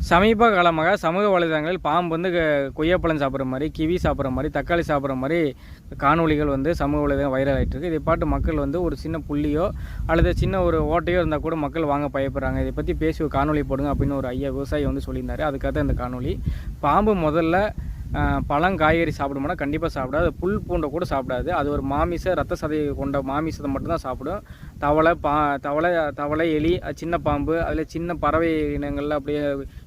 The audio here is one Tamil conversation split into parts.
சமீப காலமாக சமூக வலைதளங்களில் பாம்பு வந்து கொய்யாப்பழம் சாப்பிட்ற மாதிரி, கிவி சாப்பிட்ற மாதிரி, தக்காளி சாப்பிட்ற மாதிரி காணொளிகள் வந்து சமூக வலைதளம் வைரல் ஆகிட்டு இருக்குது. இதை பார்த்து மக்கள் வந்து ஒரு சின்ன புள்ளியோ அல்லது சின்ன ஒரு ஓட்டையோ இருந்தால் கூட மக்கள் வாங்க பயப்படுறாங்க. இதை பற்றி பேசி ஒரு காணொளி போடுங்க அப்படின்னு ஒரு ஐயா விவசாயி வந்து சொல்லியிருந்தாரு. அதுக்காக தான் இந்த காணொளி. பாம்பு முதல்ல பழம் காய்கறி சாப்பிடுமானா கண்டிப்பாக சாப்பிடாது. புல் பூண்டை கூட சாப்பிடாது. அது ஒரு ரத்த சதை கொண்ட மாமிசத்தை மட்டும்தான் சாப்பிடும். தவளை, எலி, சின்ன பாம்பு, அதில் சின்ன பறவை இனங்களில் அப்படியே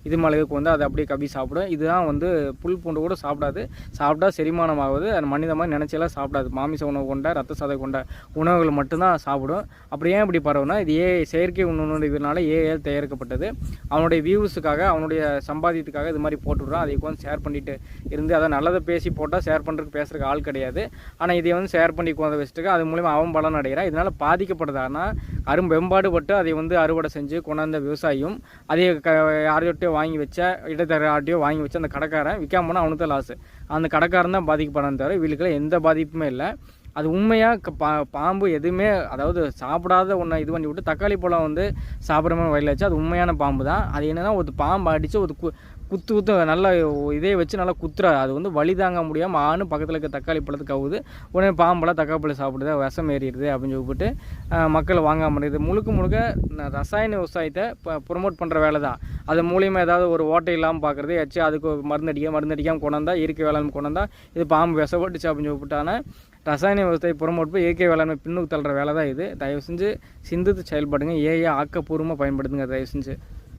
இது மலைக்கு வந்து அதை அப்படியே கவி சாப்பிடும். இதுதான் வந்து புல் பூண்டு கூட சாப்பிடாது. சாப்பிட்டா செரிமானம் ஆகுது. அது மனித மாதிரி நினச்செல்லாம் சாப்பிடாது. மாமிச உணவு கொண்ட ரத்த சதை கொண்ட உணவுகள் மட்டும்தான் சாப்பிடும். அப்படி ஏன் இப்படி பரவுனா, இது செயற்கை உணவுனால ஏஐயால் தயாரிக்கப்பட்டது. அவனுடைய வியூஸுக்காக, அவனுடைய சம்பாதியத்துக்காக இது மாதிரி போட்டுவிட்றான். அதை உட்காந்து ஷேர் பண்ணிட்டு இருந்து அதை நல்லதை பேசி போட்டால் ஷேர் பண்ணுறதுக்கு பேசுகிறதுக்கு ஆள் கிடையாது. ஆனால் இதை வந்து ஷேர் பண்ணி கொண்டு வச்சுட்டு அது மூலிமா அவன் பலன் அடைகிறான். இதனால் பாதிக்கப்படுதானா வெம்பாடுபட்டு அதை வந்து அறுவடை செஞ்சு கொண்டாந்த விவசாயியும் அதை யார்கிட்டயோ வாங்கி வச்ச இடைத்தரகாட்டையோ வாங்கி வச்சு அந்த கடைக்காரன் விற்காம போனால் அவனுக்கு தான் லாஸு. அந்த கடைக்காரன் தான் பாதிக்கப்படான்னு தவிர இவளுக்குலாம் எந்த பாதிப்புமே இல்லை. அது உண்மையாக பாம்பு எதுவுமே, அதாவது சாப்பிடாத ஒன்றை இது பண்ணி விட்டு தக்காளி பழம் வந்து சாப்பிட்ற மாதிரி வயலாச்சு. அது உண்மையான பாம்பு தான். அது என்னென்னா ஒரு பாம்பு அடித்து ஒரு குத்து நல்லா இதே வச்சு நல்லா குத்துறாரு. அது வந்து வலி தாங்க முடியாமல் பக்கத்தில் இருக்க தக்காளி பழத்தை கவுது. உடனே பாம்பெல்லாம் தக்காளி பழம் சாப்பிடுது, விஷம் ஏறிடுது அப்படின்னு சொல்லிவிட்டு மக்கள் வாங்காமல் இருக்குது. முழுக்க ரசாயன விவசாயத்தை ப்ரொமோட் பண்ணுற வேலை தான். அது மூலியமாக ஏதாவது ஒரு ஓட்டை இல்லாமல் பார்க்குறது, ஏதாச்சும் அதுக்கு மருந்து அடிக்காமல் கொண்டாந்தா, இயற்கை வேளாண்மை கொண்டாந்தா இது பாம்பு விஷப்பட்டுச்சு அப்படின்னு சொல்லிவிட்டான ரசாயன விவசாயத்தை ப்ரொமோட் போய் இயற்கை வேளாண்மை பின்னுக்கு தள்ளுற வேலை தான் இது. தயவு செஞ்சு சிந்தித்து செயல்படுங்க. ஏஐ ஆக்கப்பூர்வமாக பயன்படுத்துங்க தயவு செஞ்சு.